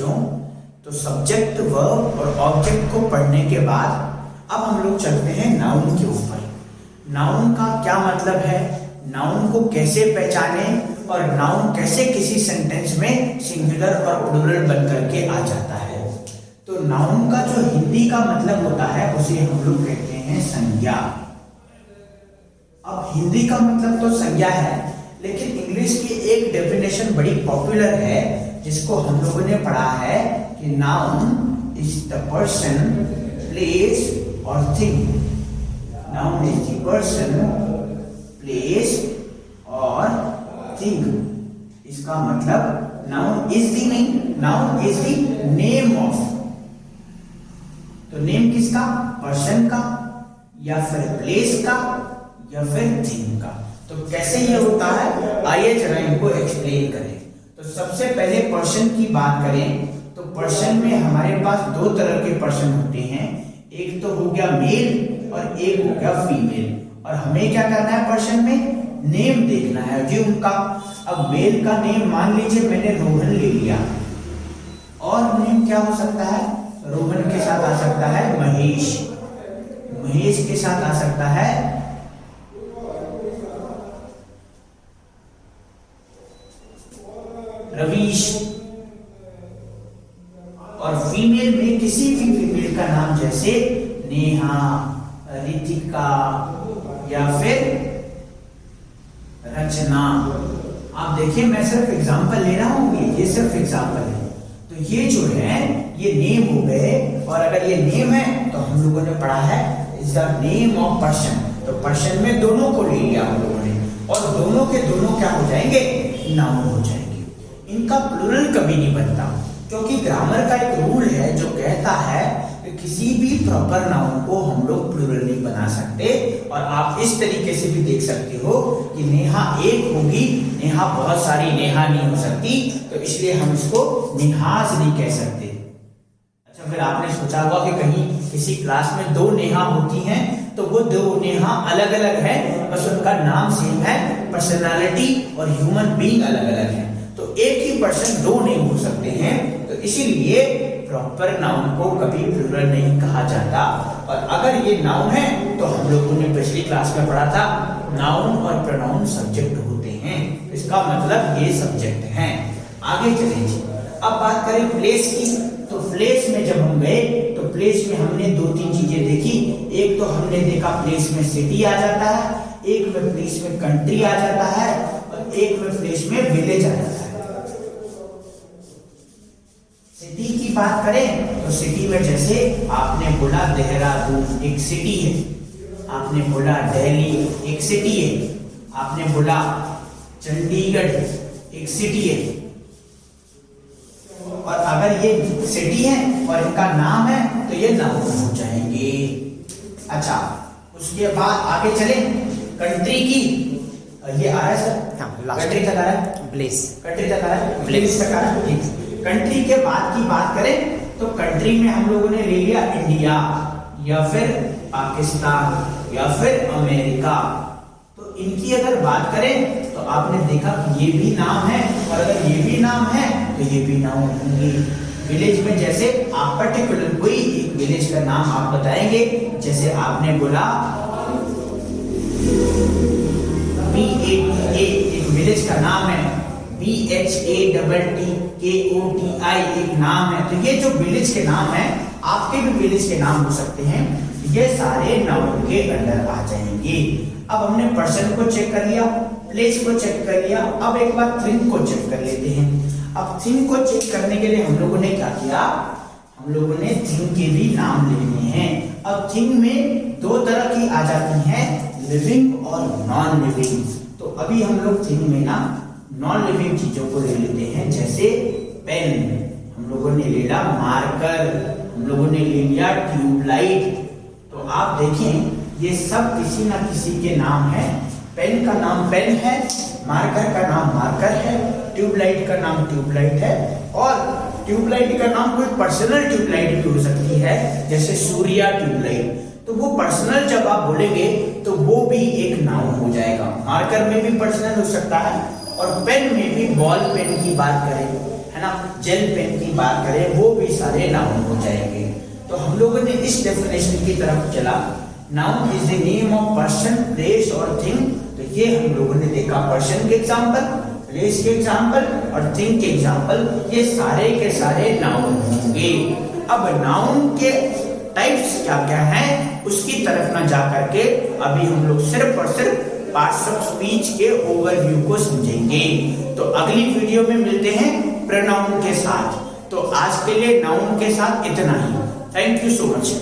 बच्चों, तो subject, verb और ऑब्जेक्ट को पढ़ने के बाद अब हम लोग चलते हैं नाउन के ऊपर। नाउन का क्या मतलब है, नाउन को कैसे पहचाने और नाउन कैसे किसी सेंटेंस में सिंगुलर और प्लूरल बन करके आ जाता है। तो नाउन का जो हिंदी का मतलब होता है उसे हम लोग कहते हैं संज्ञा। अब हिंदी का मतलब तो संज्ञा है, लेकिन इंग्लिश की एक डेफिनेशन बड़ी पॉपुलर है जिसको हम लोगों ने पढ़ा है कि noun is the person, place और thing. Noun is the person, place और थिंग। इसका मतलब noun is the name of. तो नेम किसका, पर्सन का या फिर प्लेस का या फिर थिंग का। तो कैसे ये होता है, आइए जरा इनको एक्सप्लेन करें। तो सबसे पहले पर्सन की बात करें तो पर्सन में हमारे पास दो तरह के पर्सन होते हैं, एक तो हो गया मेल और एक हो गया फीमेल। और हमें क्या करना है, पर्सन में नेम देखना है जी उनका। अब मेल का नेम मान लीजिए मैंने रोहन ले लिया, और नेम क्या हो सकता है, रोहन के साथ आ सकता है महेश, महेश के साथ आ सकता है रवीश। और फीमेल में किसी भी फीमेल का नाम जैसे नेहा, रितिका या फिर रचना। आप देखिए मैं सिर्फ एग्जांपल ले रहा हूं, ये सिर्फ एग्जांपल है। तो ये जो है ये नेम हो गए, और अगर ये नेम है तो हम लोगों ने पढ़ा है is the name of person. तो पर्सन में दोनों को ले लिया हम लोगों ने, और दोनों के दोनों क्या हो जाएंगे, नाउन हो जाएंगे। इनका प्लूरल कभी नहीं बनता, क्योंकि ग्रामर का एक रूल है जो कहता है कि किसी भी प्रॉपर नाउन को हम लोग प्लूरल नहीं बना सकते। और आप इस तरीके से भी देख सकते हो कि नेहा एक होगी, नेहा बहुत सारी नेहा नहीं हो सकती, तो इसलिए हम इसको नेहाज नहीं कह सकते। अच्छा, फिर आपने सोचा होगा कि कहीं किसी क्लास में दो नेहा होती हैं तो वो दो नेहा अलग अलग है, बस उनका नाम सेम है, पर्सनालिटी और ह्यूमन बीइंग अलग अलग है। तो एक ही पर्सन दो नहीं हो सकते हैं, तो इसीलिए प्रॉपर नाउन को कभी प्लूरल नहीं कहा जाता। और अगर ये नाउन है तो हम लोगों ने पिछली क्लास में पढ़ा था नाउन और प्रोनाउन सब्जेक्ट होते हैं, इसका मतलब ये सब्जेक्ट हैं। आगे चलेंगे, अब बात करें प्लेस की। तो प्लेस में जब हम गए तो प्लेस में हमने दो तीन चीजें देखी। एक तो हमने देखा प्लेस में सिटी आ जाता है, एक में प्लेस में कंट्री आ जाता है, और एक में प्लेस में विलेज आ जाता है। सिटी की बात करें तो सिटी में जैसे आपने बोला देहरादून एक सिटी है, आपने बोला दिल्ली एक सिटी है, आपने बोला चंडीगढ़ एक सिटी है। और अगर ये सिटी है और इनका नाम है तो ये नाउन हो जाएंगे। अच्छा, उसके बाद आगे चले कंट्री की। ये आ रहा है सर, कंट्री तक आ रहा है, प्लेस कंट्री तक आ रहा है, प्लेस तक आ रहा है। कंट्री के बाद की बात करें तो कंट्री में हम लोगों ने ले लिया इंडिया या फिर पाकिस्तान या फिर अमेरिका। तो इनकी अगर बात करें तो आपने देखा कि ये भी नाम है, और अगर ये भी नाम है तो ये भी नाउन होंगे। विलेज में जैसे आप पर्टिकुलर कोई एक विलेज का नाम आप बताएंगे, जैसे आपने बोला BATA एक विलेज का नाम है, BHATTKOTI एक नाम है। तो ये जो विलेज के नाम है, आपके भी विलेज के नाम हो सकते हैं, ये सारे नाउन के अंडर आ जाएंगे। अब हमने पर्सन को चेक कर लिया, प्लेस को चेक कर लिया, अब एक बार थिंग को चेक कर लेते हैं। अब थिंग को चेक करने के लिए हम लोगों ने क्या किया, हम लोगों ने थिंग के भी नाम लेने हैं। अब थिंग में दो तरह की आ जाती हैं, लिविंग और नॉन लिविंग। तो अभी हम लोग थिंग में ना नॉन लिविंग चीजों को ले लेते हैं, जैसे पेन, हम लोगों ने ले लिया मार्कर, हम लोगों ने ले लिया ट्यूबलाइट। तो आप देखें ये सब किसी ना किसी के नाम है। पेन का नाम पेन है, मार्कर का नाम मार्कर है, ट्यूबलाइट का नाम ट्यूबलाइट है, और ट्यूबलाइट का नाम कोई पर्सनल ट्यूबलाइट भी हो सकती है, जैसे सूर्या ट्यूबलाइट। तो वो पर्सनल जब आप बोलेंगे तो वो भी एक नाउन हो जाएगा। मार्कर में भी पर्सनल हो सकता है और पेन में भी बॉल पेन की बात करें, है ना, जेल पेन की बात करें, वो भी सारे नाउन हो जाएंगे। तो हम लोगों ने इस डेफिनेशन की तरफ चला, noun is the name of person, place और थिंग। तो ये हम लोगों ने देखा पर्सन के एग्जांपल, प्लेस के एग्जांपल और थिंग के एग्जांपल, ये सारे के सारे नाउन होंगे। अब नाउन के टाइप्स क्या क्या हैं उसकी तरफ ना जा करके अभी हम लोग सिर्फ और सिर्फ पार्ट्स ऑफ स्पीच के ओवरव्यू को समझेंगे। तो अगली वीडियो में मिलते हैं प्रोनाउन के साथ। तो आज के लिए नाउन के साथ इतना ही। Thank you so much.